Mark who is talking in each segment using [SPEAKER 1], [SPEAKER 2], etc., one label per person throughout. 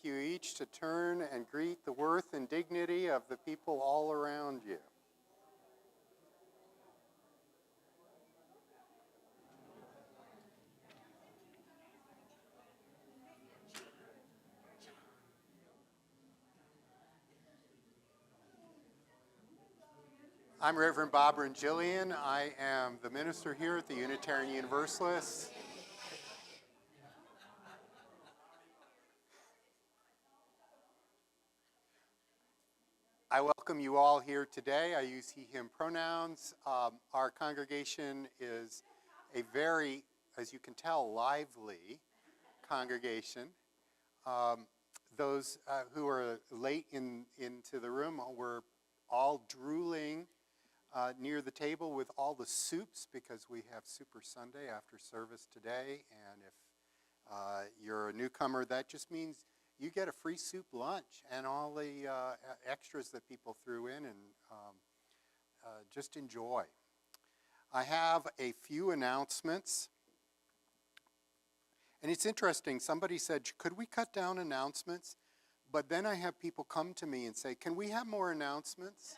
[SPEAKER 1] you each to turn and greet the worth and dignity of the people all around you. I'm Reverend Bob Renjilian. I am the minister here at the Unitarian Universalists. I welcome you all here today. I use he, him pronouns. Our congregation is a very, as you can tell, lively congregation. Those who are late into the room were all drooling near the table with all the soups because we have Super Sunday after service today. And if you're a newcomer, that just means you get a free soup lunch and all the extras that people threw in, and just enjoy. I have a few announcements. And it's interesting, somebody said, could we cut down announcements? But then I have people come to me and say, can we have more announcements?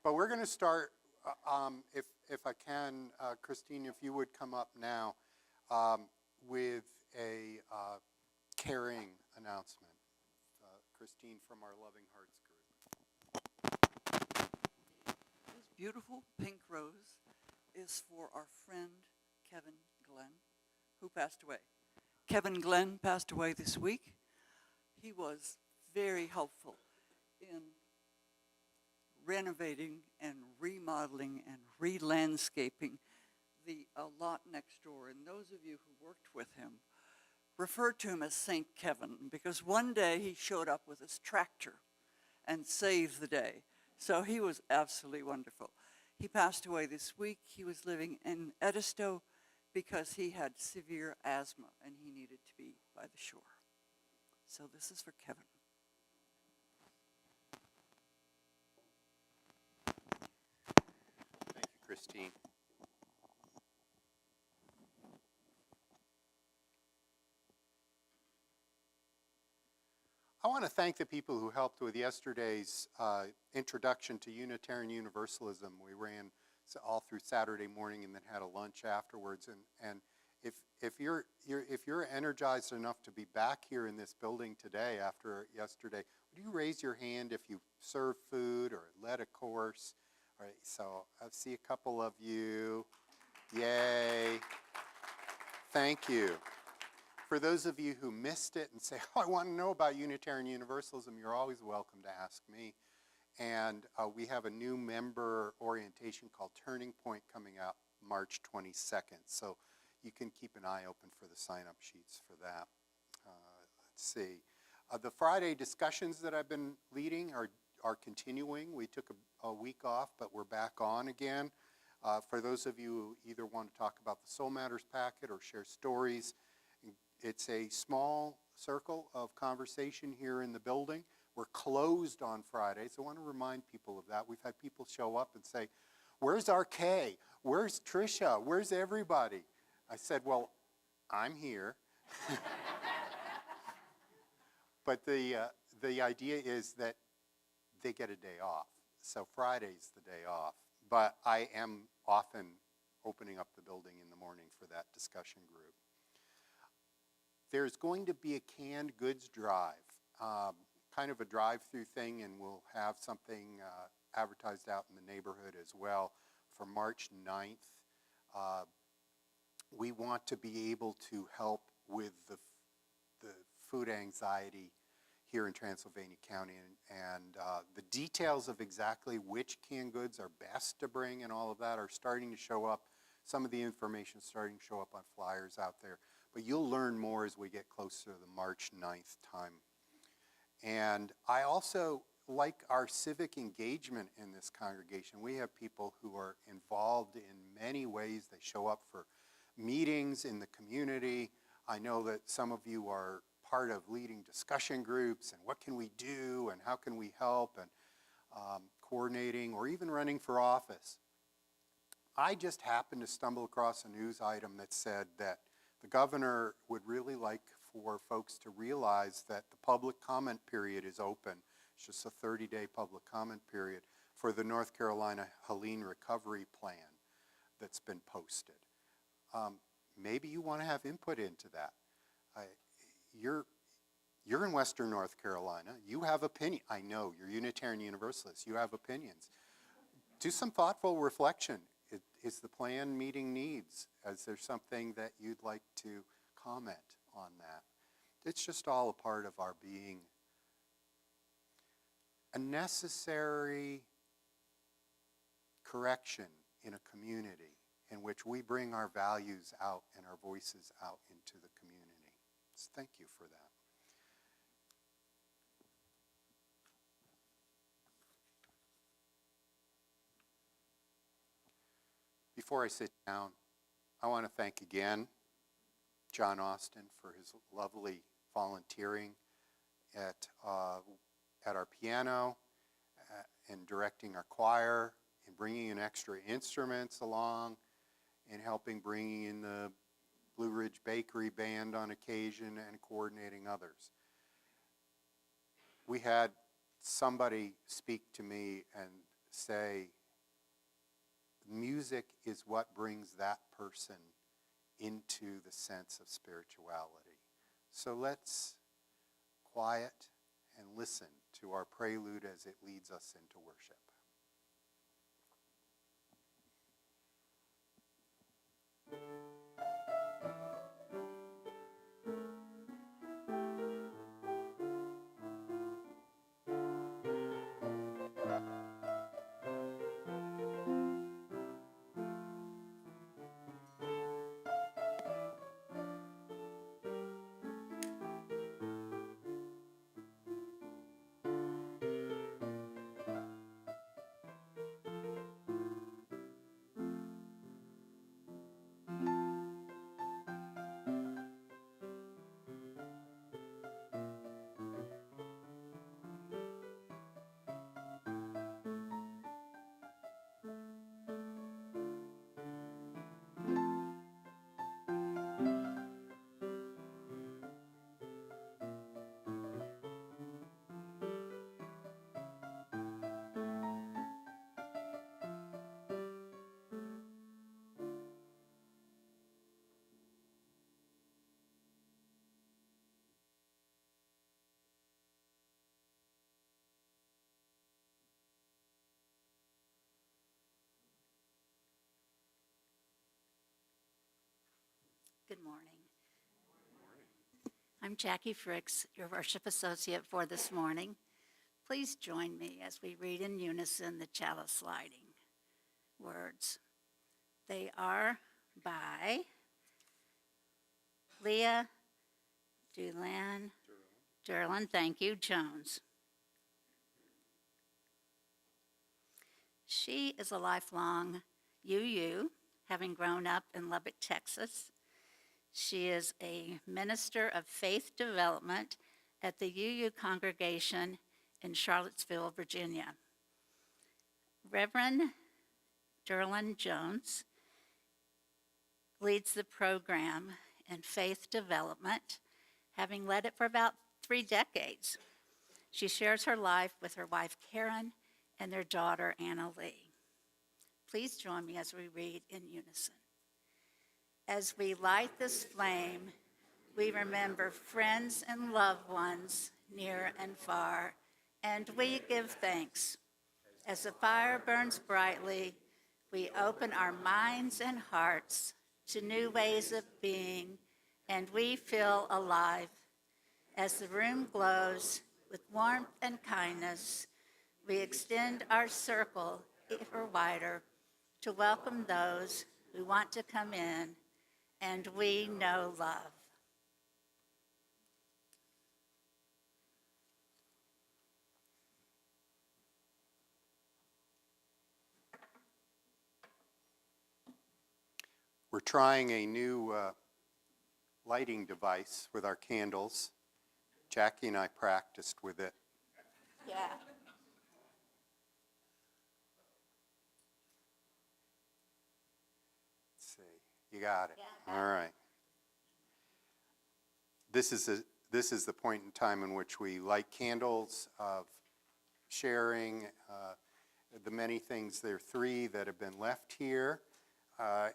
[SPEAKER 1] But we're going to start, if I can, Christine, if you would come up now, with a caring announcement. Christine from our Loving Hearts group.
[SPEAKER 2] This beautiful pink rose is for our friend Kevin Glenn, who passed away. Kevin Glenn passed away this week. He was very helpful in renovating and remodeling and re-landscaping the lot next door. And those of you who worked with him refer to him as St. Kevin, because one day he showed up with his tractor and saved the day. So he was absolutely wonderful. He passed away this week. He was living in Edisto because he had severe asthma and he needed to be by the shore. So this is for Kevin.
[SPEAKER 1] Thank you, Christine. I want to thank the people who helped with yesterday's introduction to Unitarian Universalism. We ran all through Saturday morning and then had a lunch afterwards. And if you're energized enough to be back here in this building today after yesterday, would you raise your hand if you serve food or led a course? All right, so I see a couple of you. Yay. Thank you. For those of you who missed it and say, oh, I want to know about Unitarian Universalism, you're always welcome to ask me. And we have a new member orientation called Turning Point coming out March 22nd. So you can keep an eye open for the sign-up sheets for that. Let's see. The Friday discussions that I've been leading are continuing. We took a week off, but we're back on again. For those of you who either want to talk about the Soul Matters packet or share stories, it's a small circle of conversation here in the building. We're closed on Friday, so I want to remind people of that. We've had people show up and say, where's RK? Where's Trisha? Where's everybody? I said, well, I'm here. But the idea is that they get a day off. So Friday's the day off. But I am often opening up the building in the morning for that discussion group. There's going to be a canned goods drive, kind of a drive-through thing, and we'll have something advertised out in the neighborhood as well for March 9th. We want to be able to help with the food anxiety here in Transylvania County, and the details of exactly which canned goods are best to bring and all of that are starting to show up. Some of the information is starting to show up on flyers out there. But you'll learn more as we get closer to the March 9th time. And I also like our civic engagement in this congregation. We have people who are involved in many ways. They show up for meetings in the community. I know that some of you are part of leading discussion groups and what can we do and how can we help, and coordinating or even running for office. I just happened to stumble across a news item that said that the governor would really like for folks to realize that the public comment period is open. It's just a 30-day public comment period for the North Carolina Helene Recovery Plan that's been posted. Maybe you want to have input into that. You're in Western North Carolina. You have opinion. I know, you're Unitarian Universalists. You have opinions. Do some thoughtful reflection. Is the plan meeting needs? Is there something that you'd like to comment on that? It's just all a part of our being a necessary correction in a community in which we bring our values out and our voices out into the community. So thank you for that. Before I sit down, I want to thank again John Austin for his lovely volunteering at our piano and directing our choir and bringing in extra instruments along and helping bringing in the Blue Ridge Bakery Band on occasion and coordinating others. We had somebody speak to me and say, music is what brings that person into the sense of spirituality. So let's quiet and listen to our prelude as it leads us into worship.
[SPEAKER 3] Good morning. I'm Jackie Fricks, your worship associate for this morning. Please join me as we read in unison the chalice sliding words. They are by Leah Durlan, thank you, Jones. She is a lifelong UU, having grown up in Lubbock, Texas. She is a minister of faith development at the UU congregation in Charlottesville, Virginia. Reverend Durlan Jones leads the program in faith development, having led it for about 3 decades. She shares her life with her wife, Karen, and their daughter, Anna Lee. Please join me as we read in unison. As we light this flame, we remember friends and loved ones near and far, and we give thanks. As the fire burns brightly, we open our minds and hearts to new ways of being, and we feel alive. As the room glows with warmth and kindness, we extend our circle ever wider to welcome those who want to come in, and we know love.
[SPEAKER 1] We're trying a new lighting device with our candles. Jackie and I practiced with it.
[SPEAKER 3] Yeah.
[SPEAKER 1] Let's see. You got it.
[SPEAKER 3] Yeah.
[SPEAKER 1] All right. this is the point in time in which we light candles of sharing the many things. There are 3 that have been left here,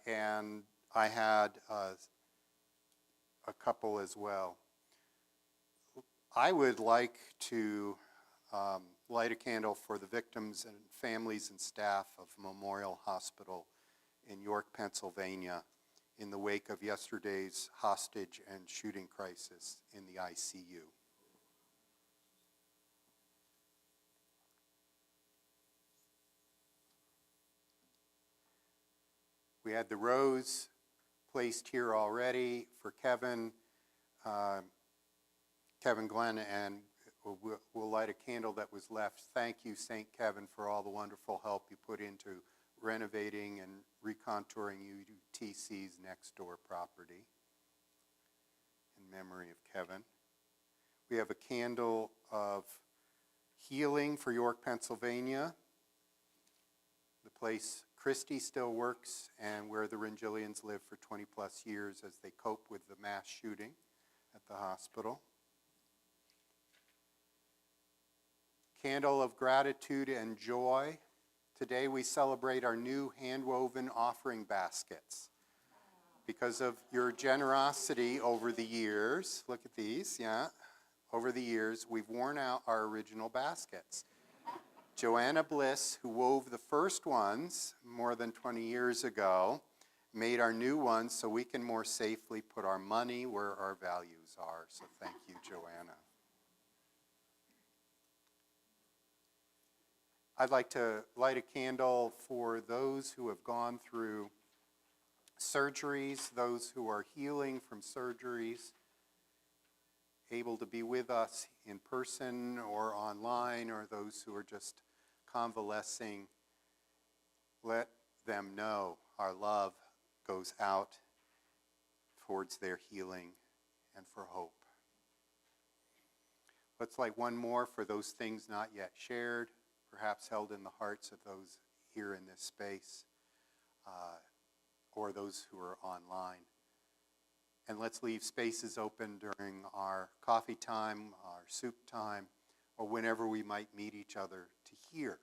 [SPEAKER 1] and I had a couple as well. I would like to light a candle for the victims and families and staff of Memorial Hospital in York, Pennsylvania, in the wake of yesterday's hostage and shooting crisis in the ICU. We had the rose placed here already for Kevin Glenn, and we'll light a candle that was left. Thank you, St. Kevin, for all the wonderful help you put into renovating and recontouring UTC's next door property in memory of Kevin. We have a candle of healing for York, Pennsylvania, the place Christy still works and where the Renjilians live for 20 plus years as they cope with the mass shooting at the hospital. Candle of gratitude and joy. Today we celebrate our new hand-woven offering baskets. Because of your generosity over the years, look at these, yeah. Over the years, we've worn out our original baskets. Joanna Bliss, who wove the first ones more than 20 years ago, made our new ones so we can more safely put our money where our values are. So thank you, Joanna. I'd like to light a candle for those who have gone through surgeries, those who are healing from surgeries, able to be with us in person or online, or those who are just convalescing. Let them know our love goes out towards their healing and for hope. Let's light one more for those things not yet shared, perhaps held in the hearts of those here in this space, or those who are online. And let's leave spaces open during our coffee time, our soup time, or whenever we might meet each other to hear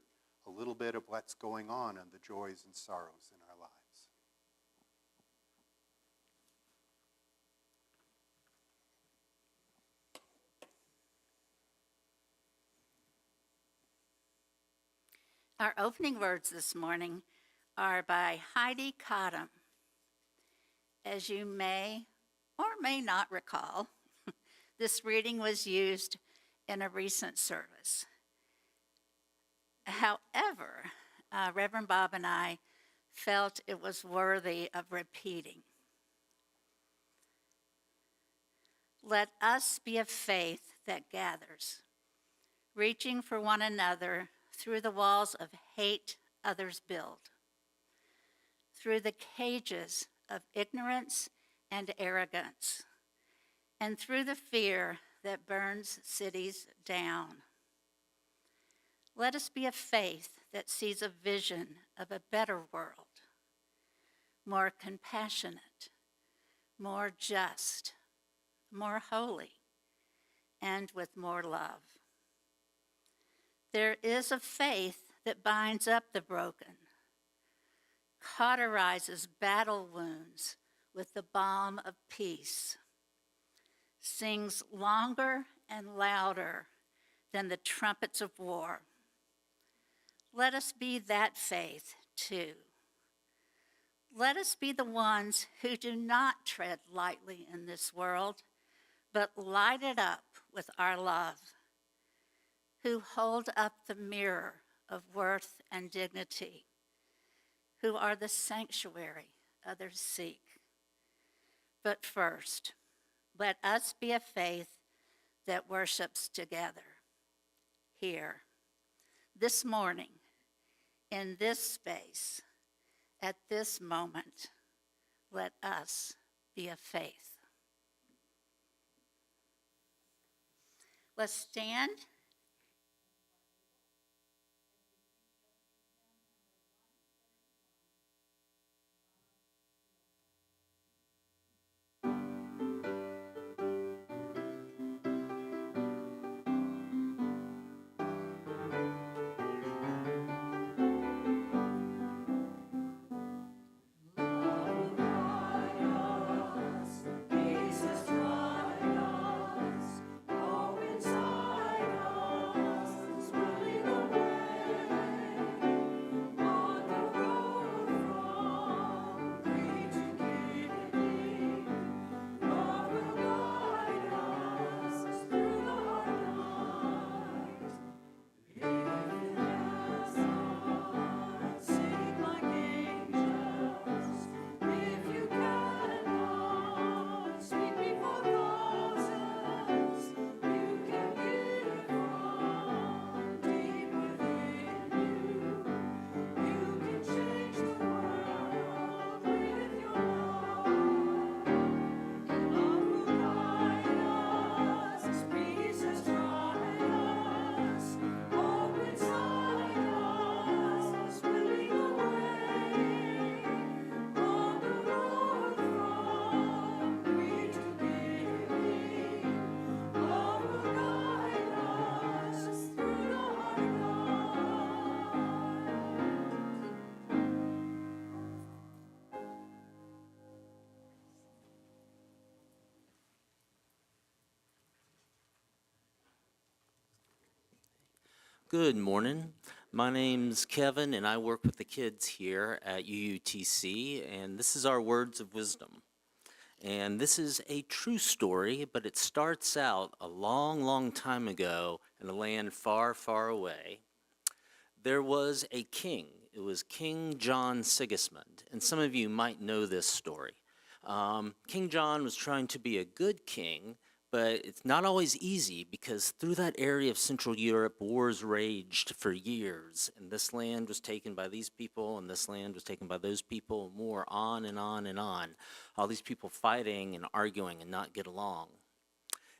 [SPEAKER 1] a little bit of what's going on and the joys and sorrows in our lives.
[SPEAKER 3] Our opening words this morning are by Heidi Cottam. As you may or may not recall, this reading was used in a recent service. However, Reverend Bob and I felt it was worthy of repeating. Let us be a faith that gathers, reaching for one another through the walls of hate others build, through the cages of ignorance and arrogance, and through the fear that burns cities down. Let us be a faith that sees a vision of a better world, more compassionate, more just, more holy, and with more love. There is a faith that binds up the broken, cauterizes battle wounds with the balm of peace, sings longer and louder than the trumpets of war. Let us be that faith too. Let us be the ones who do not tread lightly in this world, but light it up with our love, who hold up the mirror of worth and dignity, who are the sanctuary others seek. But first, let us be a faith that worships together here, this morning, in this space, at this moment. Let us be a faith. Let's stand.
[SPEAKER 4] Good morning. My name's Kevin, and I work with the kids here at UUTC, and this is our Words of Wisdom. And this is a true story, but it starts out a long, long time ago in a land far, far away. There was a king. It was King John Sigismund, and some of you might know this story. King John was trying to be a good king, but it's not always easy because through that area of Central Europe, wars raged for years, and this land was taken by these people, and this land was taken by those people, and more on and on and on. All these people fighting and arguing and not get along.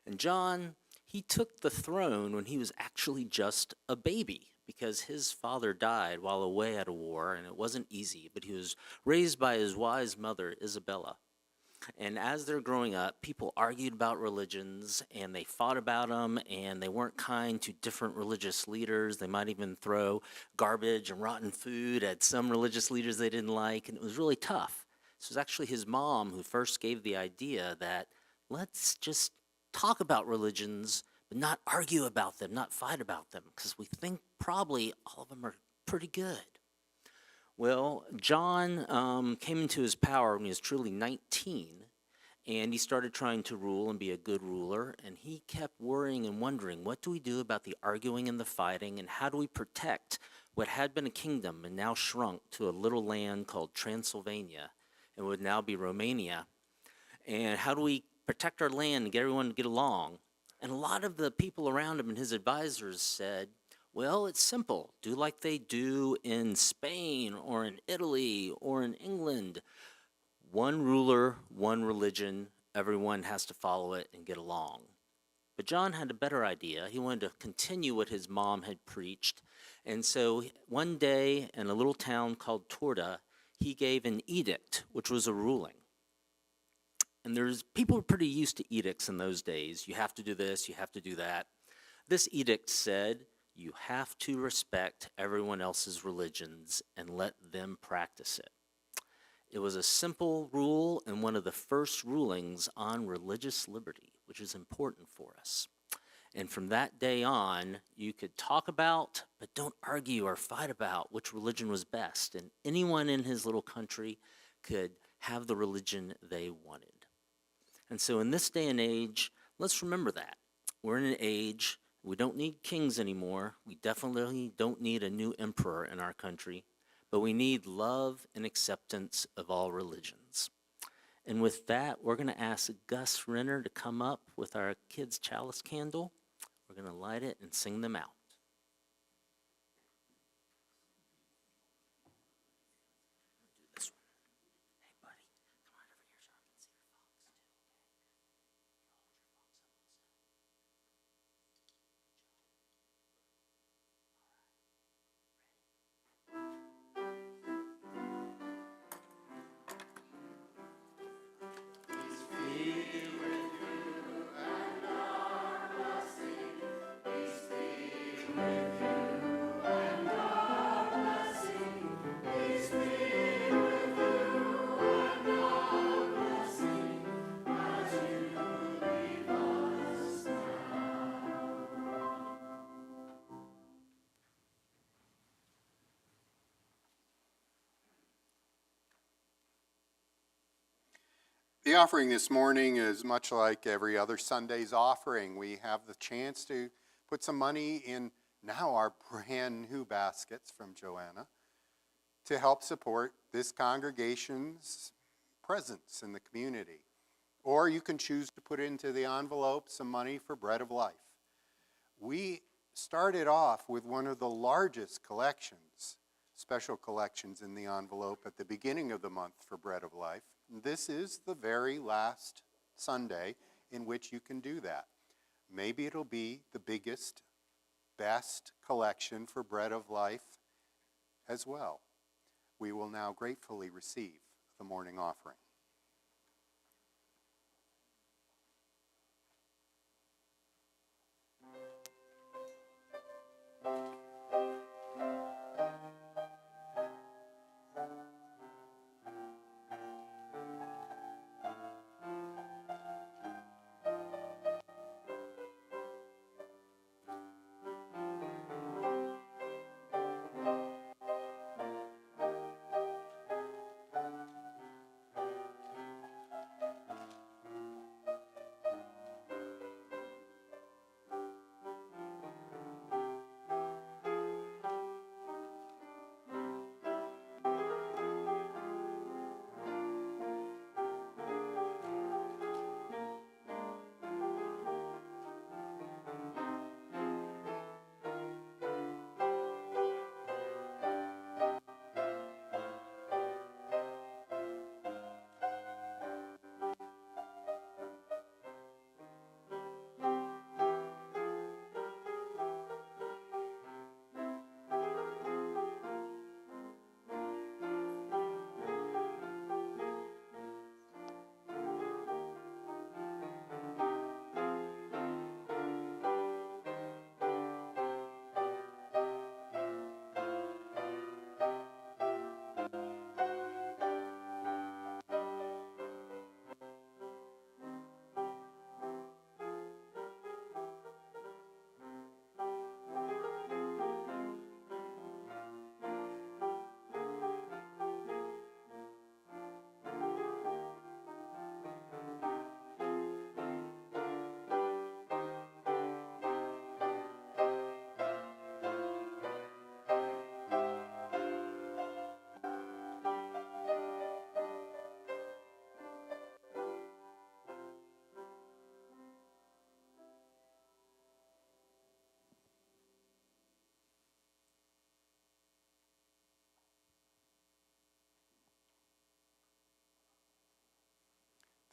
[SPEAKER 4] And John, he took the throne when he was actually just a baby because his father died while away at a war, and it wasn't easy, but he was raised by his wise mother, Isabella. And as they're growing up, people argued about religions, and they fought about them, and they weren't kind to different religious leaders. They might even throw garbage and rotten food at some religious leaders they didn't like, and it was really tough. This was actually his mom who first gave the idea that let's just talk about religions, but not argue about them, not fight about them, because we think probably all of them are pretty good. Well, John came into his power when he was truly 19, and he started trying to rule and be a good ruler, and he kept worrying and wondering, what do we do about the arguing and the fighting, and how do we protect what had been a kingdom and now shrunk to a little land called Transylvania, and would now be Romania, and how do we protect our land and get everyone to get along? And a lot of the people around him and his advisors said, well, it's simple. Do like they do in Spain or in Italy or in England. One ruler, one religion, everyone has to follow it and get along. But John had a better idea. He wanted to continue what his mom had preached. And so one day in a little town called Torda, he gave an edict, which was a ruling. And people were pretty used to edicts in those days. You have to do this, you have to do that. This edict said, you have to respect everyone else's religions and let them practice it. It was a simple rule and one of the first rulings on religious liberty, which is important for us. And from that day on, you could talk about, but don't argue or fight about which religion was best. And anyone in his little country could have the religion they wanted. And so in this day and age, let's remember that. We're in an age. We don't need kings anymore. We definitely don't need a new emperor in our country, but we need love and acceptance of all religions. And with that, we're going to ask Gus Renner to come up with our kids' chalice candle. We're going to light it and sing them out.
[SPEAKER 1] The offering this morning is much like every other Sunday's offering. We have the chance to put some money in now our brand new baskets from Joanna to help support this congregation's presence in the community. Or you can choose to put into the envelope some money for Bread of Life. We started off with one of the largest collections, special collections in the envelope at the beginning of the month for Bread of Life. This is the very last Sunday in which you can do that. Maybe it'll be the biggest, best collection for Bread of Life as well. We will now gratefully receive the morning offering.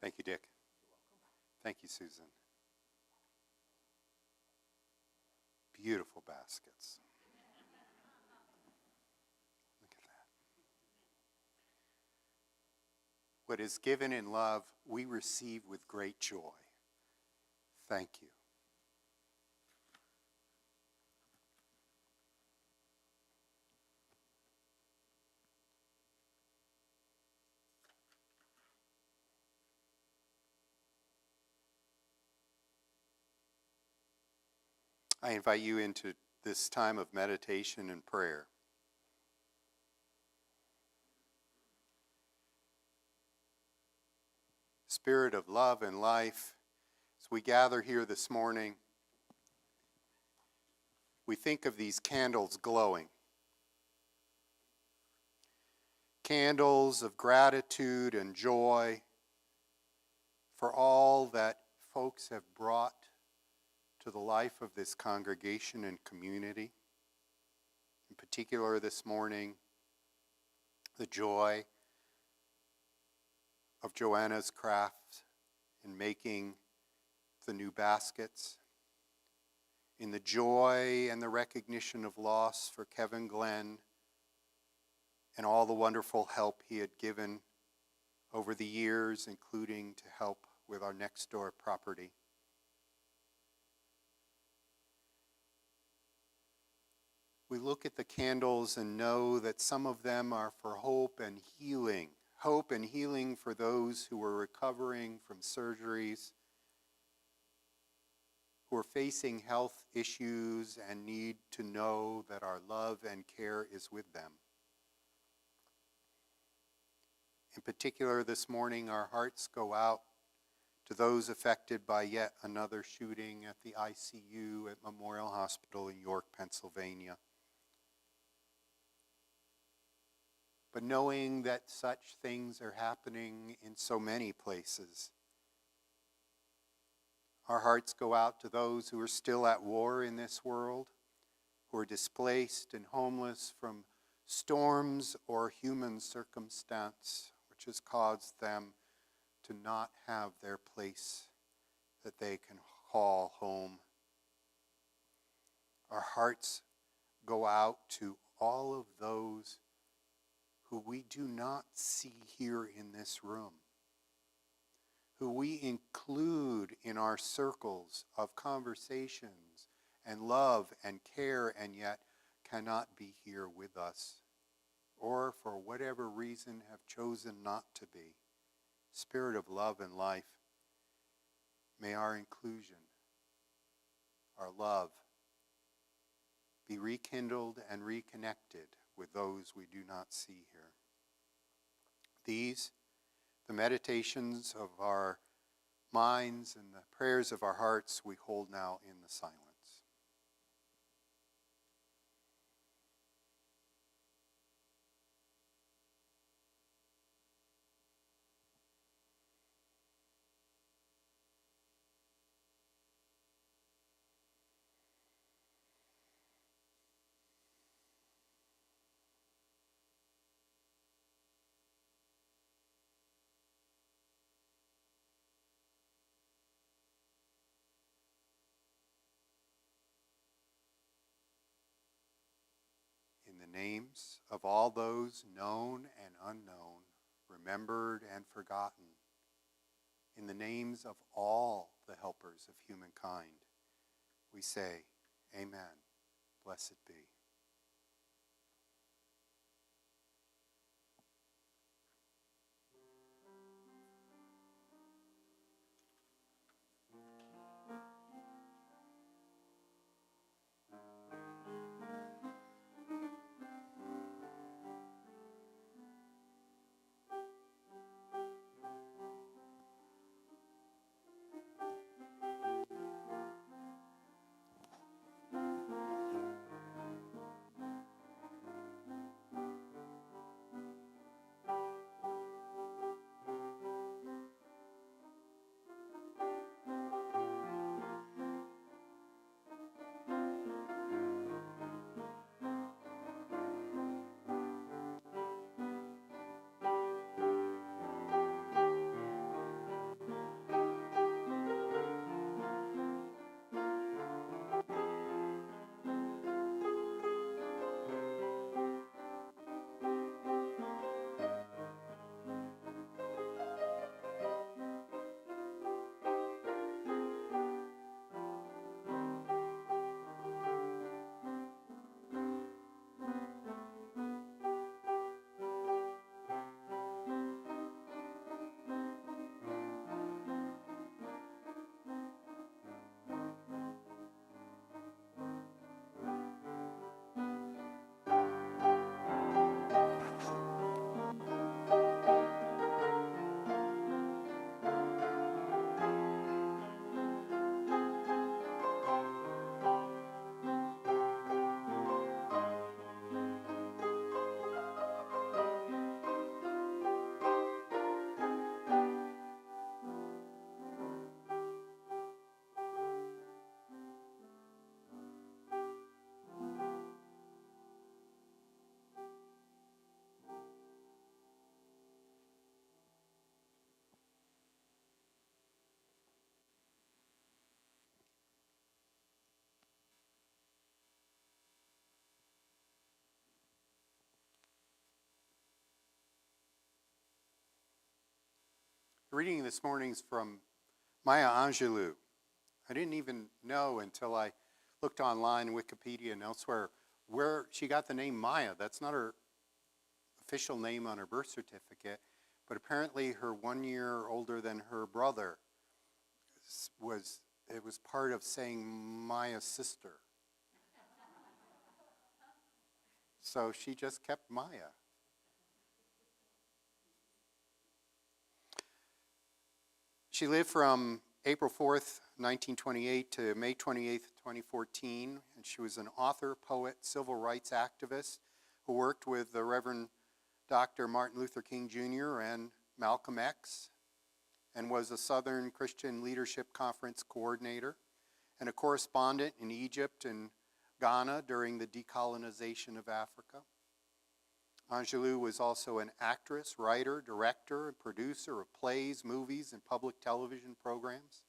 [SPEAKER 1] Thank you, Dick. Thank you, Susan. Beautiful baskets. Look at that. What is given in love, we receive with great joy. Thank you. I invite you into this time of meditation and prayer. Spirit of love and life, as we gather here this morning, we think of these candles glowing. Candles of gratitude and joy for all that folks have brought to the life of this congregation and community. In particular this morning, the joy of Joanna's craft in making the new baskets, in the joy and the recognition of loss for Kevin Glenn and all the wonderful help he had given over the years, including to help with our next door property. We look at the candles and know that some of them are for hope and healing for those who are recovering from surgeries, who are facing health issues and need to know that our love and care is with them. In particular, this morning, our hearts go out to those affected by yet another shooting at the ICU at Memorial Hospital in York, Pennsylvania. But knowing that such things are happening in so many places, our hearts go out to those who are still at war in this world, who are displaced and homeless from storms or human circumstance, which has caused them to not have their place that they can call home. Our hearts go out to all of those who we do not see here in this room, who we include in our circles of conversations and love and care and yet cannot be here with us, or for whatever reason have chosen not to be. Spirit of love and life, may our inclusion, our love, be rekindled and reconnected with those we do not see here. These, the meditations of our minds and the prayers of our hearts, we hold now in the silence. In the names of all those known and unknown, remembered and forgotten, in the names of all the helpers of humankind, we say, Amen, blessed be. reading this morning's from Maya Angelou. I didn't even know until I looked online, Wikipedia and elsewhere, where she got the name Maya. That's not her official name on her birth certificate, but apparently her 1 year older than her brother was part of saying Maya's sister. So she just kept Maya. She lived from April 4th, 1928 to May 28th, 2014, and she was an author, poet, civil rights activist who worked with the Reverend Dr. Martin Luther King Jr. and Malcolm X, and was a Southern Christian Leadership Conference coordinator and a correspondent in Egypt and Ghana during the decolonization of Africa. Angelou was also an actress, writer, director, and producer of plays, movies, and public television programs.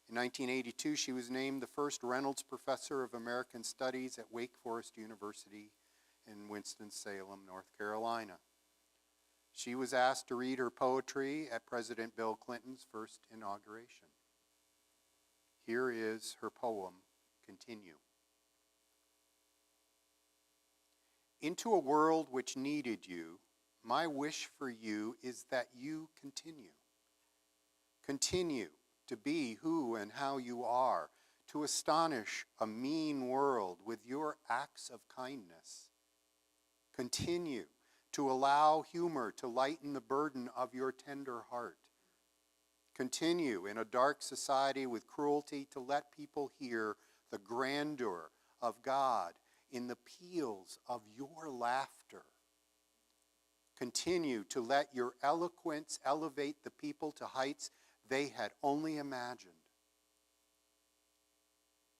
[SPEAKER 1] In 1982, she was named the first Reynolds Professor of American Studies at Wake Forest University in Winston-Salem, North Carolina. She was asked to read her poetry at President Bill Clinton's first inauguration. Here is her poem, Continue. Into a world which needed you, my wish for you is that you continue. Continue to be who and how you are, to astonish a mean world with your acts of kindness. Continue to allow humor to lighten the burden of your tender heart. Continue in a dark society with cruelty to let people hear the grandeur of God in the peals of your laughter. Continue to let your eloquence elevate the people to heights they had only imagined.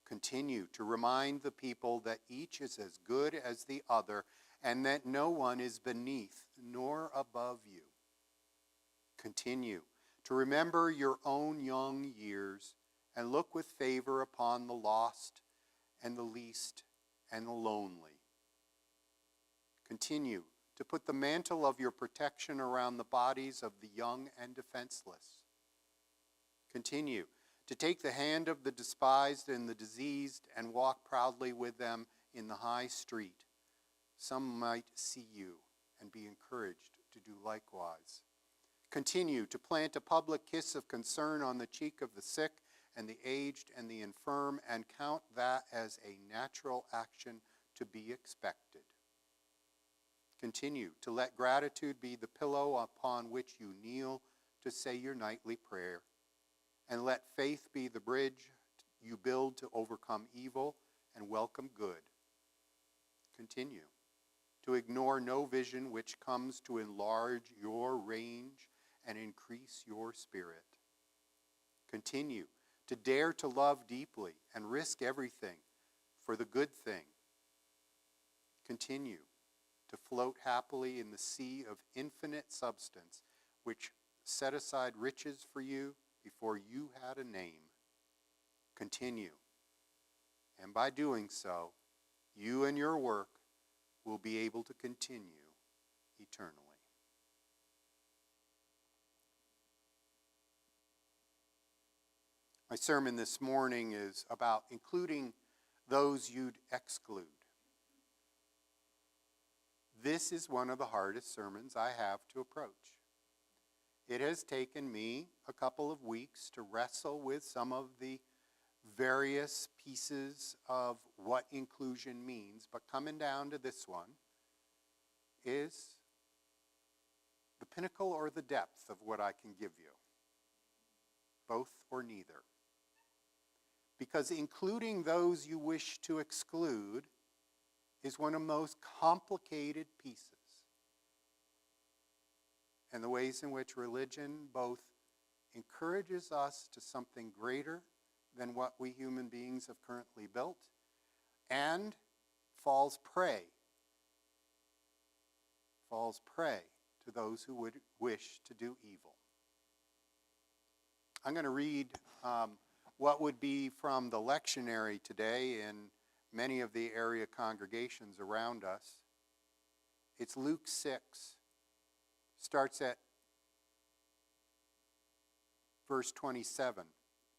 [SPEAKER 1] Continue to remind the people that each is as good as the other and that no one is beneath nor above you. Continue to remember your own young years and look with favor upon the lost and the least and the lonely. Continue to put the mantle of your protection around the bodies of the young and defenseless. Continue to take the hand of the despised and the diseased and walk proudly with them in the high street. Some might see you and be encouraged to do likewise. Continue to plant a public kiss of concern on the cheek of the sick and the aged and the infirm, and count that as a natural action to be expected. Continue to let gratitude be the pillow upon which you kneel to say your nightly prayer, and let faith be the bridge you build to overcome evil and welcome good. Continue to ignore no vision which comes to enlarge your range and increase your spirit. Continue to dare to love deeply and risk everything for the good thing. Continue to float happily in the sea of infinite substance which set aside riches for you before you had a name. Continue, and by doing so, you and your work will be able to continue eternally. My sermon this morning is about including those you'd exclude. This is one of the hardest sermons I have to approach. It has taken me a couple of weeks to wrestle with some of the various pieces of what inclusion means, but coming down to this one is the pinnacle or the depth of what I can give you. Both or neither. Because including those you wish to exclude is one of the most complicated pieces. And the ways in which religion both encourages us to something greater than what we human beings have currently built, and falls prey to those who would wish to do evil. I'm going to read what would be from the lectionary today in many of the area congregations around us. It's Luke 6, starts at verse 27.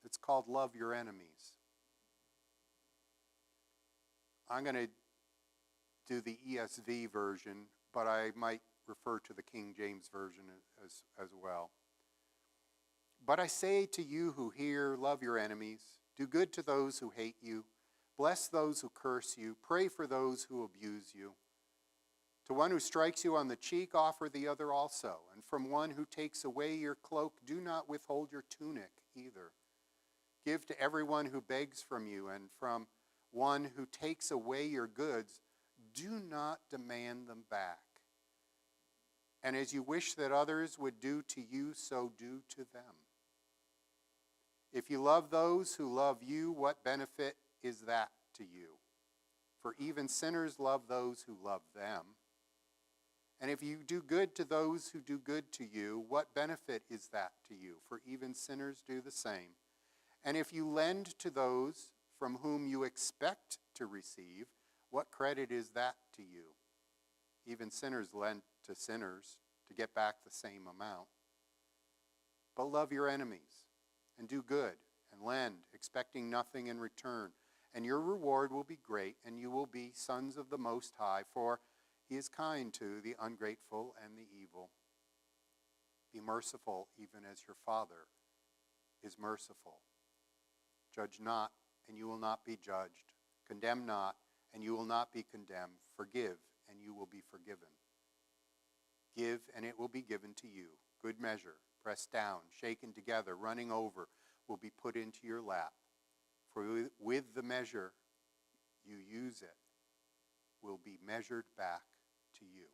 [SPEAKER 1] It's called Love Your Enemies. I'm going to do the ESV version, but I might refer to the King James Version as well. But I say to you who hear, love your enemies, do good to those who hate you, bless those who curse you, pray for those who abuse you. To one who strikes you on the cheek, offer the other also, and from one who takes away your cloak, do not withhold your tunic either. Give to everyone who begs from you, and from one who takes away your goods, do not demand them back. And as you wish that others would do to you, so do to them. If you love those who love you, what benefit is that to you? For even sinners love those who love them. And if you do good to those who do good to you, what benefit is that to you? For even sinners do the same. And if you lend to those from whom you expect to receive, what credit is that to you? Even sinners lend to sinners to get back the same amount. But love your enemies, and do good, and lend, expecting nothing in return. And your reward will be great, and you will be sons of the Most High, for he is kind to the ungrateful and the evil. Be merciful, even as your Father is merciful. Judge not, and you will not be judged. Condemn not, and you will not be condemned. Forgive, and you will be forgiven. Give, and it will be given to you. Good measure, pressed down, shaken together, running over, will be put into your lap. For with the measure you use it, will be measured back to you.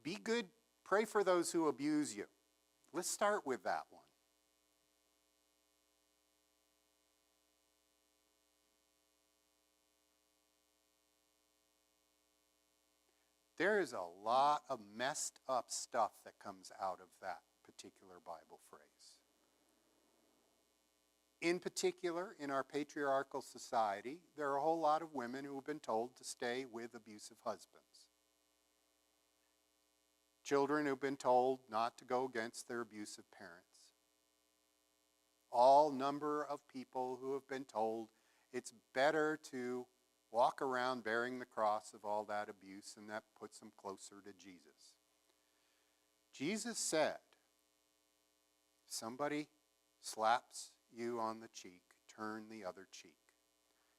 [SPEAKER 1] Be good, pray for those who abuse you. Let's start with that one. There is a lot of messed up stuff that comes out of that particular Bible phrase. In particular, in our patriarchal society, there are a whole lot of women who have been told to stay with abusive husbands. Children who've been told not to go against their abusive parents. All number of people who have been told it's better to walk around bearing the cross of all that abuse, and that puts them closer to Jesus. Jesus said, if somebody slaps you on the cheek, turn the other cheek.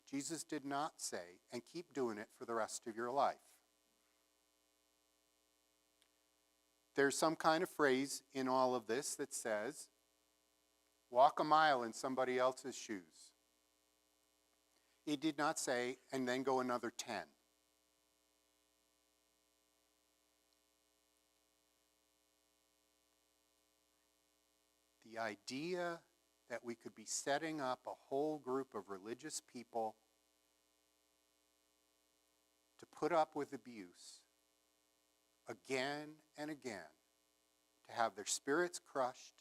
[SPEAKER 1] Jesus did not say, and keep doing it for the rest of your life. There's some kind of phrase in all of this that says, walk a mile in somebody else's shoes. He did not say, and then go another 10. The idea that we could be setting up a whole group of religious people to put up with abuse again and again, to have their spirits crushed,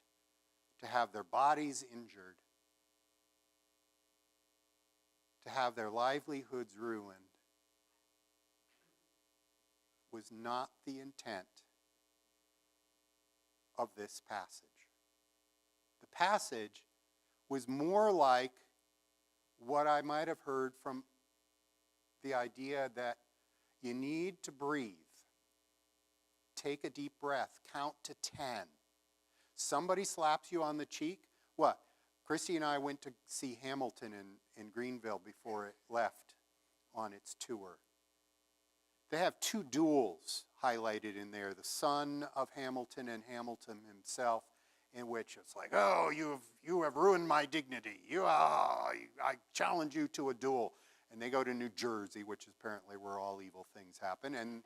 [SPEAKER 1] to have their bodies injured, to have their livelihoods ruined, was not the intent of this passage. The passage was more like what I might have heard from the idea that you need to breathe. Take a deep breath. Count to 10. Somebody slaps you on the cheek. What? Christy and I went to see Hamilton in Greenville before it left on its tour. They have two duels highlighted in there, the son of Hamilton and Hamilton himself, in which it's like, oh, you have ruined my dignity. I challenge you to a duel. And they go to New Jersey, which is apparently where all evil things happen, and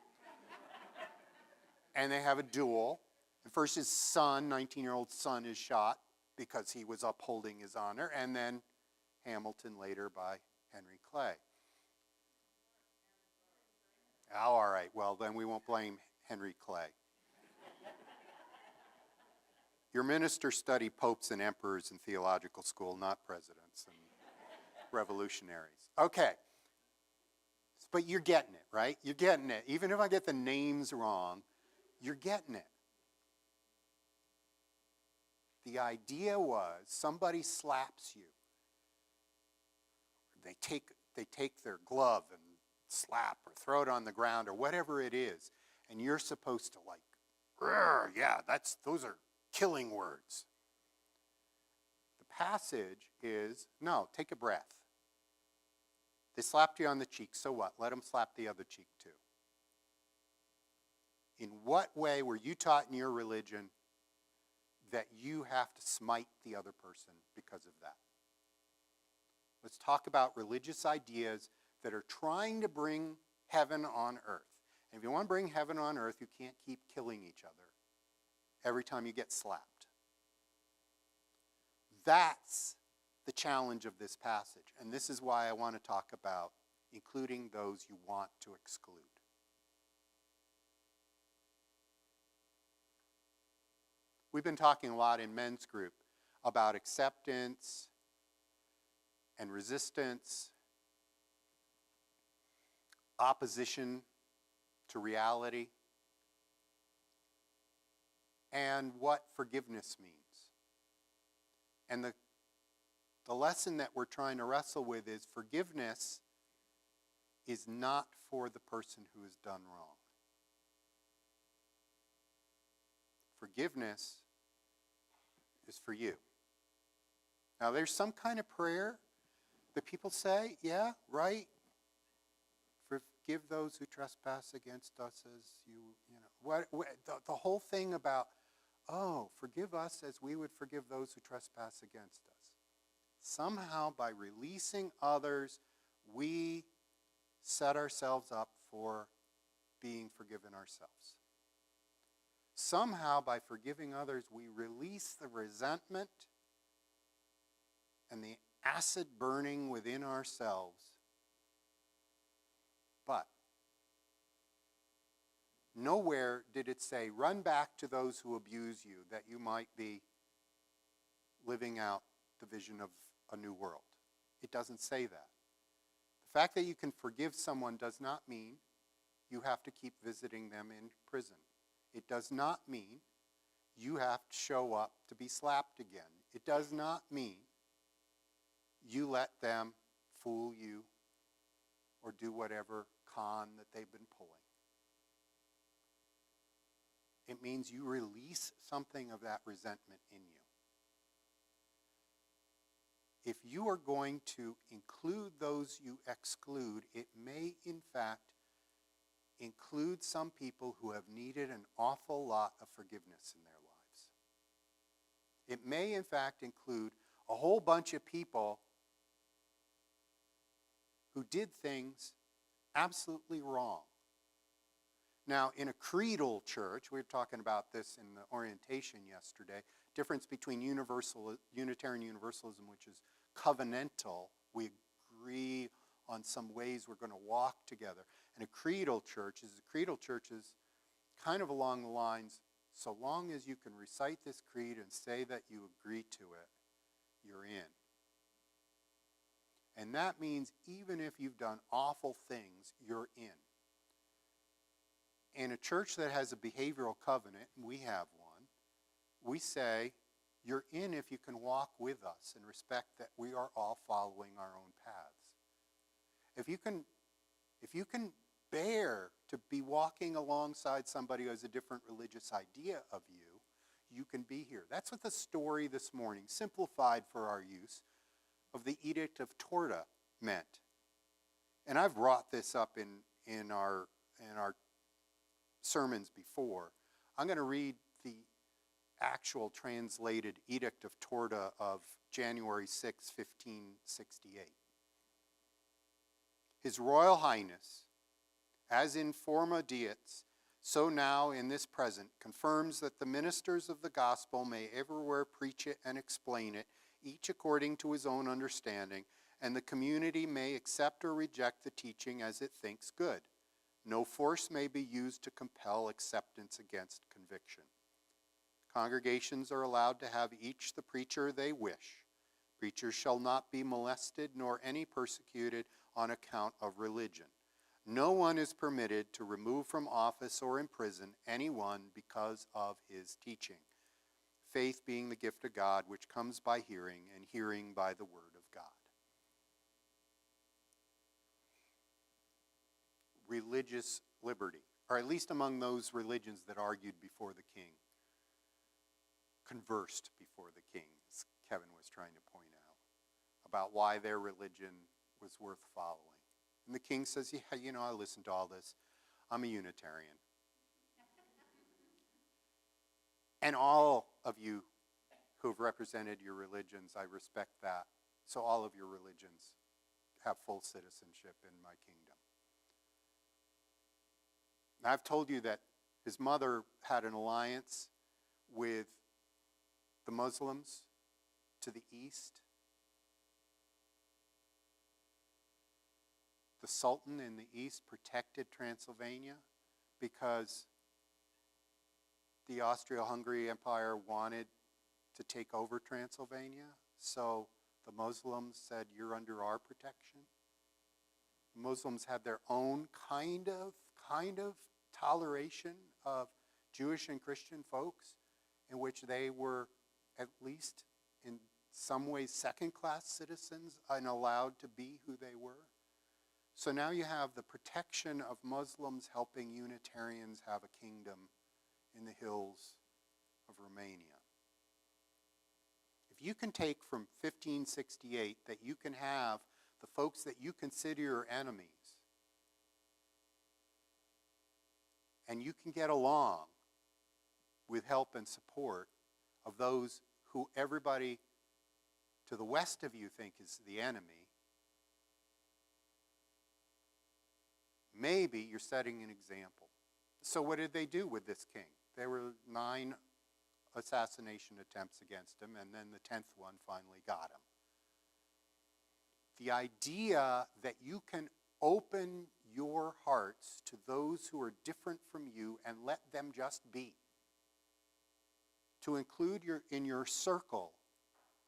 [SPEAKER 1] they have a duel. And first his son, 19-year-old son, is shot because he was upholding his honor, and then Hamilton later by Henry Clay. Oh, all right, well, then we won't blame Henry Clay. Your minister studied popes and emperors in theological school, not presidents and revolutionaries. Okay. but you're getting it, right? You're getting it. Even if I get the names wrong, you're getting it. The idea was somebody slaps you. They take their glove and slap or throw it on the ground or whatever it is, and you're supposed to like, yeah, those are killing words. The passage is, no, take a breath. They slapped you on the cheek, so what? Let them slap the other cheek too. In what way were you taught in your religion that you have to smite the other person because of that? Let's talk about religious ideas that are trying to bring heaven on earth. And if you want to bring heaven on earth, you can't keep killing each other every time you get slapped. That's the challenge of this passage. And this is why I want to talk about including those you want to exclude. We've been talking a lot in men's group about acceptance and resistance, opposition to reality, and what forgiveness means. And the lesson that we're trying to wrestle with is forgiveness is not for the person who has done wrong. Forgiveness is for you. Now, there's some kind of prayer that people say, yeah, right? Forgive those who trespass against us as the whole thing about, forgive us as we would forgive those who trespass against us. Somehow, by releasing others, we set ourselves up for being forgiven ourselves. Somehow, by forgiving others, we release the resentment and the acid burning within ourselves. But nowhere did it say, run back to those who abuse you, that you might be living out the vision of a new world. It doesn't say that. The fact that you can forgive someone does not mean you have to keep visiting them in prison. It does not mean you have to show up to be slapped again. It does not mean you let them fool you or do whatever con that they've been pulling. It means you release something of that resentment in you. If you are going to include those you exclude, it may in fact include some people who have needed an awful lot of forgiveness in their lives. It may in fact include a whole bunch of people who did things absolutely wrong. Now, in a creedal church, we were talking about this in the orientation yesterday, difference between Unitarian Universalism, which is covenantal, we agree on some ways we're going to walk together. And a creedal church is kind of along the lines, so long as you can recite this creed and say that you agree to it, you're in. And that means even if you've done awful things, you're in. In a church that has a behavioral covenant, and we have one, we say, you're in if you can walk with us and respect that we are all following our own paths. If you can bear to be walking alongside somebody who has a different religious idea of you, you can be here. That's what the story this morning, simplified for our use, of the Edict of Torda meant. And I've brought this up in our sermons before. I'm going to read the actual translated Edict of Torda of January 6, 1568. His Royal Highness, as in former diets, so now in this present, confirms that the ministers of the gospel may everywhere preach it and explain it, each according to his own understanding, and the community may accept or reject the teaching as it thinks good. No force may be used to compel acceptance against conviction. Congregations are allowed to have each the preacher they wish. Preachers shall not be molested nor any persecuted on account of religion. No one is permitted to remove from office or imprison anyone because of his teaching. Faith being the gift of God, which comes by hearing, and hearing by the word of God. Religious liberty, or at least among those religions that argued before the king, conversed before the king, as Kevin was trying to point out, about why their religion was worth following. And the king says, yeah, you know, I listened to all this. I'm a Unitarian. And all of you who have represented your religions, I respect that. So all of your religions have full citizenship in my kingdom. Now, I've told you that his mother had an alliance with the Muslims to the east. The Sultan in the east protected Transylvania because the Austro-Hungary Empire wanted to take over Transylvania. So the Muslims said, you're under our protection. The Muslims had their own kind of toleration of Jewish and Christian folks, in which they were at least in some ways second-class citizens and allowed to be who they were. So now you have the protection of Muslims helping Unitarians have a kingdom in the hills of Romania. If you can take from 1568 that you can have the folks that you consider your enemies, and you can get along with help and support of those who everybody to the west of you think is the enemy, maybe you're setting an example. So what did they do with this king? There were 9 assassination attempts against him, and then the 10th one finally got him. The idea that you can open your hearts to those who are different from you and let them just be, to include in your circle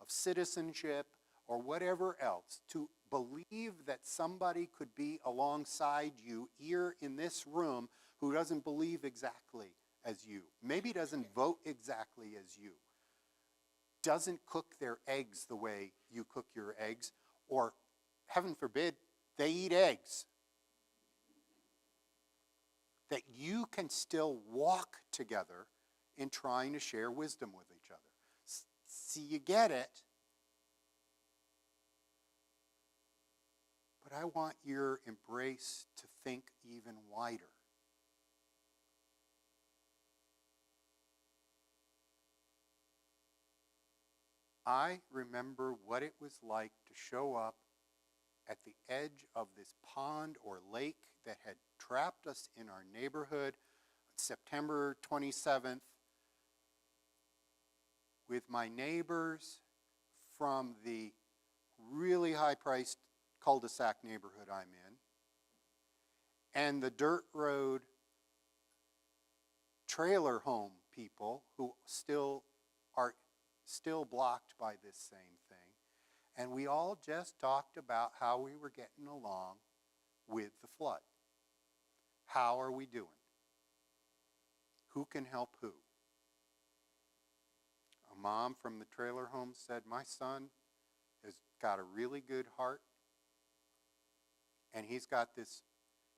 [SPEAKER 1] of citizenship or whatever else, to believe that somebody could be alongside you here in this room who doesn't believe exactly as you, maybe doesn't vote exactly as you, doesn't cook their eggs the way you cook your eggs, or heaven forbid, they eat eggs. That you can still walk together in trying to share wisdom with each other. See, you get it. But I want your embrace to think even wider. I remember what it was like to show up at the edge of this pond or lake that had trapped us in our neighborhood on September 27th with my neighbors from the really high-priced cul-de-sac neighborhood I'm in, and the dirt road trailer home people who are still blocked by this same thing. And we all just talked about how we were getting along with the flood. How are we doing? Who can help who? A mom from the trailer home said, my son has got a really good heart, and he's got this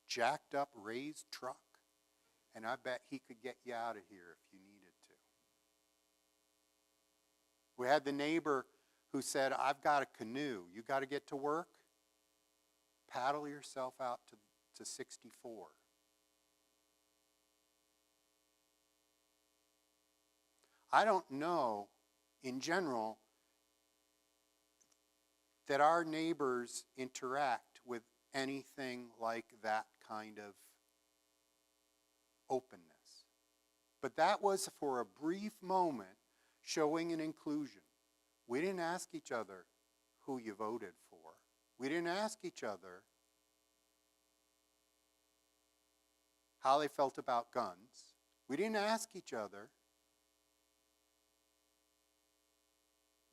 [SPEAKER 1] jacked up raised truck, and I bet he could get you out of here if you needed to. We had the neighbor who said, I've got a canoe. You got to get to work? Paddle yourself out to 64. I don't know, in general, that our neighbors interact with anything like that kind of openness. But that was for a brief moment showing an inclusion. We didn't ask each other who you voted for. We didn't ask each other how they felt about guns. We didn't ask each other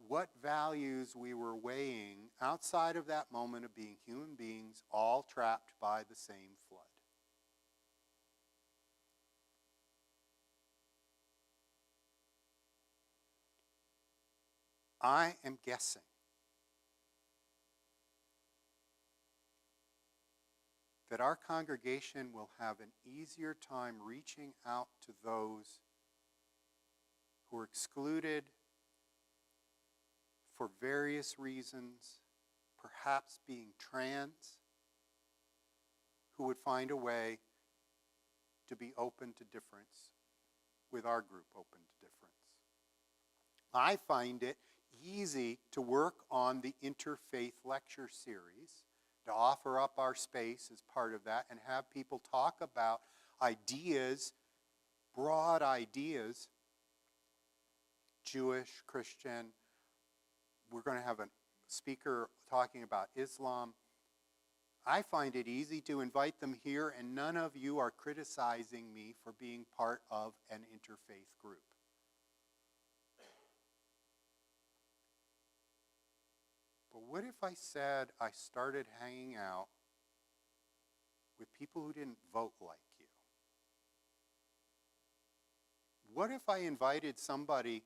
[SPEAKER 1] what values we were weighing outside of that moment of being human beings, all trapped by the same flood. I am guessing that our congregation will have an easier time reaching out to those who are excluded for various reasons, perhaps being trans, who would find a way to be open to difference, with our group open to difference. I find it easy to work on the interfaith lecture series, to offer up our space as part of that and have people talk about ideas, broad ideas, Jewish, Christian. We're going to have a speaker talking about Islam. I find it easy to invite them here, and none of you are criticizing me for being part of an interfaith group. But what if I said I started hanging out with people who didn't vote like you? What if I invited somebody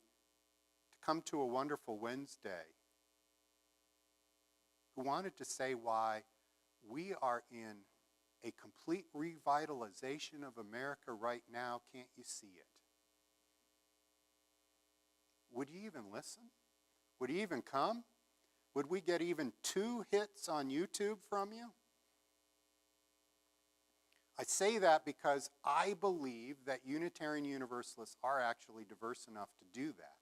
[SPEAKER 1] to come to a Wonderful Wednesday who wanted to say why we are in a complete revitalization of America right now? Can't you see it? Would you even listen? Would you even come? Would we get even 2 hits on YouTube from you? I say that because I believe that Unitarian Universalists are actually diverse enough to do that.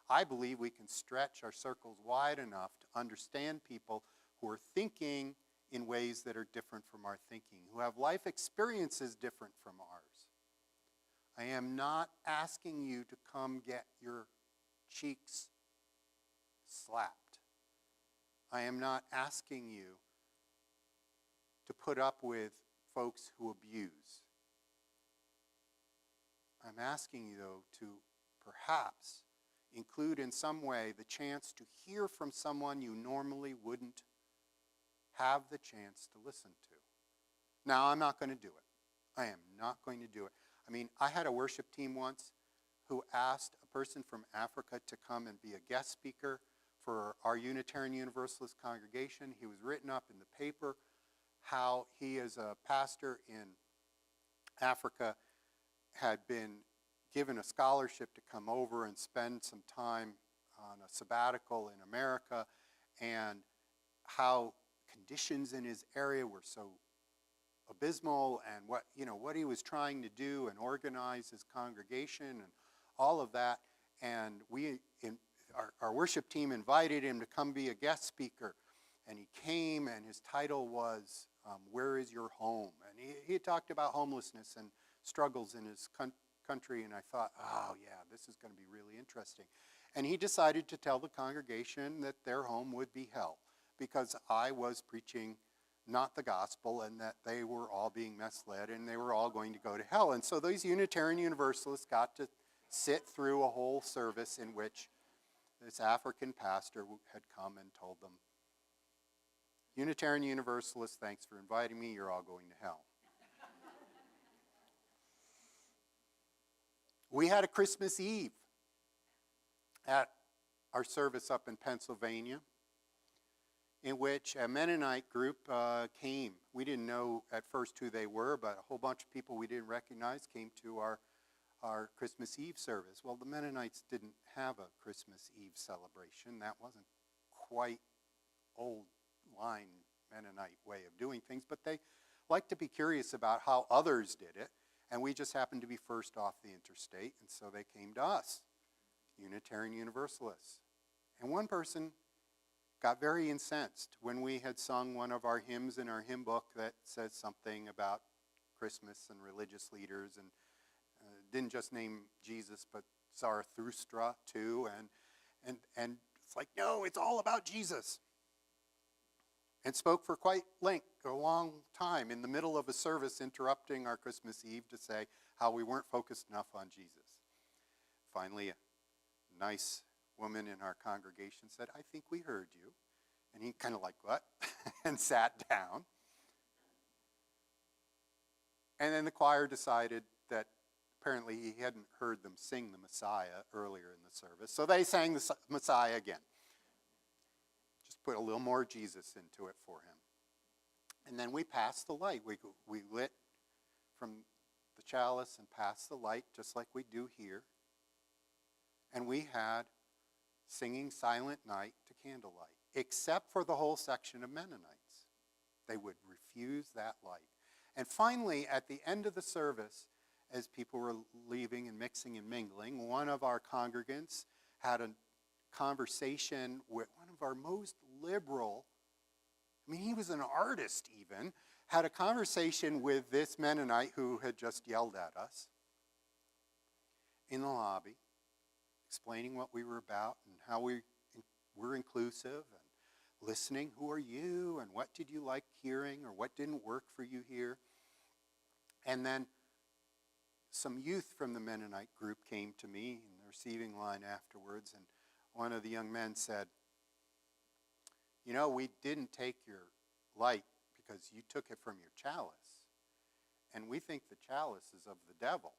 [SPEAKER 1] I believe we can stretch our circles wide enough to understand people who are thinking in ways that are different from our thinking, who have life experiences different from ours. I am not asking you to come get your cheeks slapped. I am not asking you to put up with folks who abuse. I'm asking you, though, to perhaps include in some way the chance to hear from someone you normally wouldn't have the chance to listen to. Now, I'm not going to do it. I am not going to do it. I mean, I had a worship team once who asked a person from Africa to come and be a guest speaker for our Unitarian Universalist congregation. He was written up in the paper how he, as a pastor in Africa, had been given a scholarship to come over and spend some time on a sabbatical in America, and how conditions in his area were so abysmal, and what he was trying to do and organize his congregation and all of that. And our worship team invited him to come be a guest speaker, and he came, and his title was Where is Your Home? And he talked about homelessness and struggles in his country, and I thought, oh yeah, this is going to be really interesting. And he decided to tell the congregation that their home would be hell, because I was preaching not the gospel, and that they were all being misled, and they were all going to go to hell. And so these Unitarian Universalists got to sit through a whole service in which this African pastor had come and told them, Unitarian Universalists, thanks for inviting me, you're all going to hell. We had a Christmas Eve at our service up in Pennsylvania, in which a Mennonite group came. We didn't know at first who they were, but a whole bunch of people we didn't recognize came to our Christmas Eve service. Well, the Mennonites didn't have a Christmas Eve celebration. That wasn't quite old line Mennonite way of doing things, but they like to be curious about how others did it, and we just happened to be first off the interstate, and so they came to us, Unitarian Universalists. And one person got very incensed when we had sung one of our hymns in our hymn book that says something about Christmas and religious leaders, and didn't just name Jesus, but Zarathustra too, and it's like, no, it's all about Jesus. And spoke for quite a long time in the middle of a service, interrupting our Christmas Eve to say how we weren't focused enough on Jesus. Finally, a nice woman in our congregation said, "I think we heard you." And he kind of like, "What?" and sat down. And then the choir decided that apparently he hadn't heard them sing the Messiah earlier in the service. So they sang the Messiah again. Just put a little more Jesus into it for him. And then we passed the light. We lit from the chalice and passed the light just like we do here. And we had singing Silent Night to candlelight, except for the whole section of Mennonites. They would refuse that light. And finally, at the end of the service, as people were leaving and mixing and mingling, one of our congregants had a conversation with one of our most liberal, I mean, he was an artist even, had a conversation with this Mennonite who had just yelled at us in the lobby, explaining what we were about and how we were inclusive and listening. Who are you and what did you like hearing or what didn't work for you here? And then some youth from the Mennonite group came to me in the receiving line afterwards, and one of the young men said, "You know, we didn't take your light because you took it from your chalice, and we think the chalice is of the devil."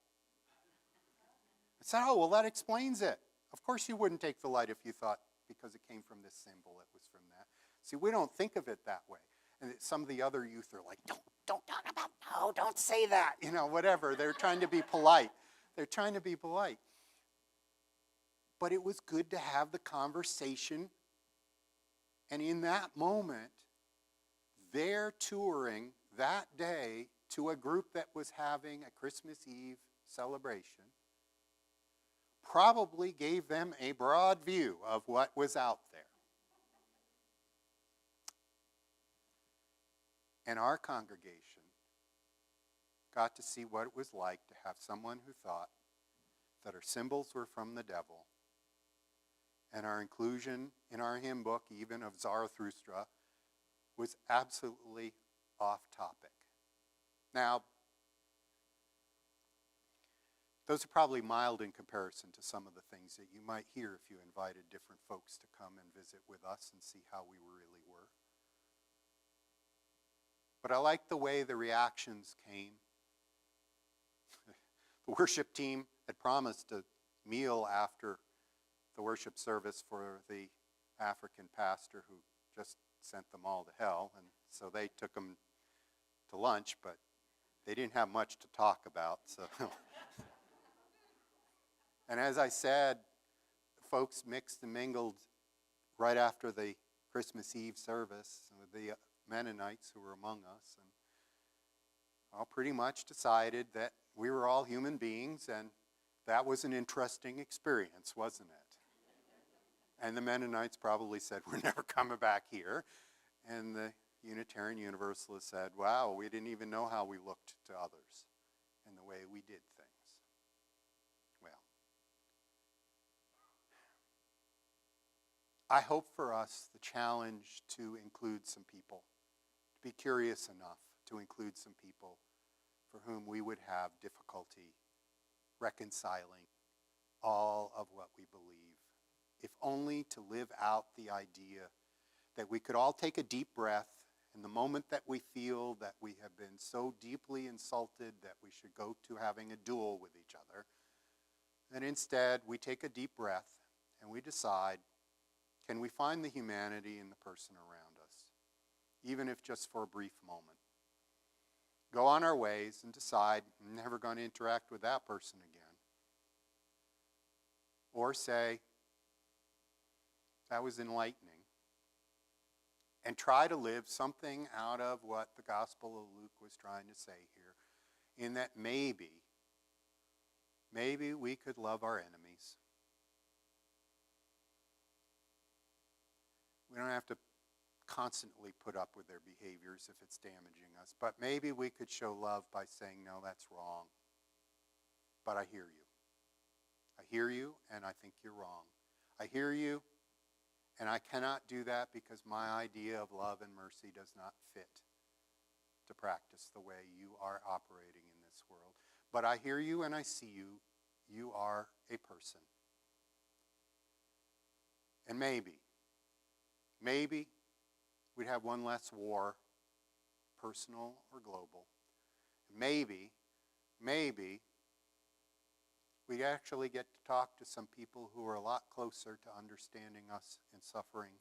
[SPEAKER 1] I said, "Oh, well, that explains it. Of course you wouldn't take the light if you thought because it came from this symbol, it was from that." See, we don't think of it that way. And some of the other youth are like, don't talk about, no, don't say that, you know, whatever. They're trying to be polite. They're trying to be polite. But it was good to have the conversation. And in that moment, they're touring that day to a group that was having a Christmas Eve celebration, probably gave them a broad view of what was out there. And our congregation got to see what it was like to have someone who thought that our symbols were from the devil, and our inclusion in our hymn book, even of Zarathustra, was absolutely off topic. Now, those are probably mild in comparison to some of the things that you might hear if you invited different folks to come and visit with us and see how we really were. But I like the way the reactions came. The worship team had promised a meal after the worship service for the African pastor who just sent them all to hell, and so they took them to lunch, but they didn't have much to talk about. So, and as I said, folks mixed and mingled right after the Christmas Eve service with the Mennonites who were among us, and all pretty much decided that we were all human beings, and that was an interesting experience, wasn't it? And the Mennonites probably said, "We're never coming back here." And the Unitarian Universalists said, "Wow, we didn't even know how we looked to others and the way we did things." Well, I hope for us the challenge to include some people, to be curious enough to include some people for whom we would have difficulty reconciling all of what we believe, if only to live out the idea that we could all take a deep breath in the moment that we feel that we have been so deeply insulted that we should go to having a duel with each other, and instead we take a deep breath and we decide, can we find the humanity in the person around us, even if just for a brief moment? Go on our ways and decide, I'm never going to interact with that person again. Or say, that was enlightening. And try to live something out of what the Gospel of Luke was trying to say here, in that maybe we could love our enemies. We don't have to constantly put up with their behaviors if it's damaging us, but maybe we could show love by saying, no, that's wrong, but I hear you. I hear you, and I think you're wrong. I hear you, and I cannot do that because my idea of love and mercy does not fit to practice the way you are operating in this world. But I hear you and I see you. You are a person. And maybe we'd have one less war, personal or global. Maybe we actually get to talk to some people who are a lot closer to understanding us in suffering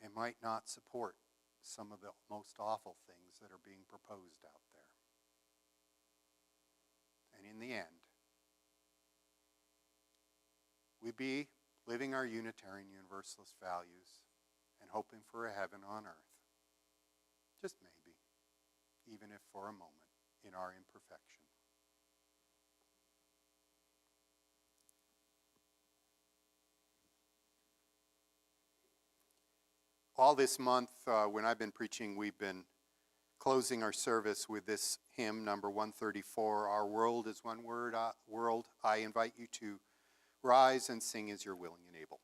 [SPEAKER 1] and might not support some of the most awful things that are being proposed out there. And in the end, we'd be living our Unitarian Universalist values and hoping for a heaven on earth. Just maybe, even if for a moment, in our imperfection. All this month, when I've been preaching, we've been closing our service with this hymn, number 134, Our World is One World. I invite you to rise and sing as you're willing and able.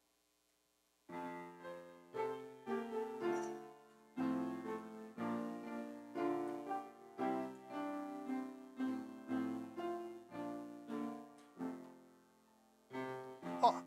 [SPEAKER 1] Oh.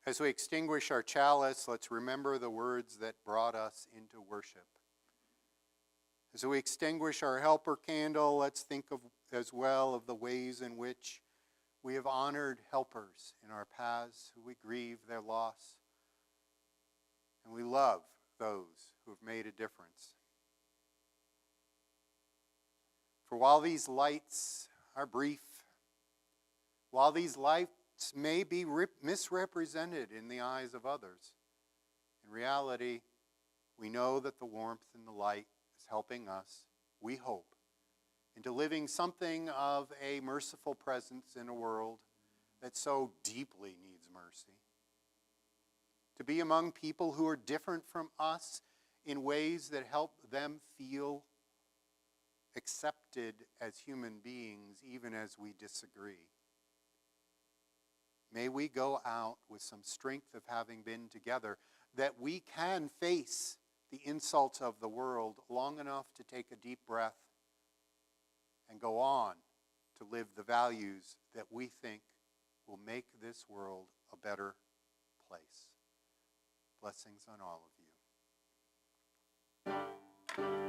[SPEAKER 1] As we extinguish our chalice, let's remember the words that brought us into worship. As we extinguish our helper candle, let's think of as well of the ways in which we have honored helpers in our paths who we grieve their loss, and we love those who have made a difference. For while these lights are brief, while these lights may be misrepresented in the eyes of others, in reality, we know that the warmth and the light is helping us, we hope, into living something of a merciful presence in a world that so deeply needs mercy. To be among people who are different from us in ways that help them feel accepted as human beings, even as we disagree. May we go out with some strength of having been together, that we can face the insults of the world long enough to take a deep breath and go on to live the values that we think will make this world a better place. Blessings on all of you.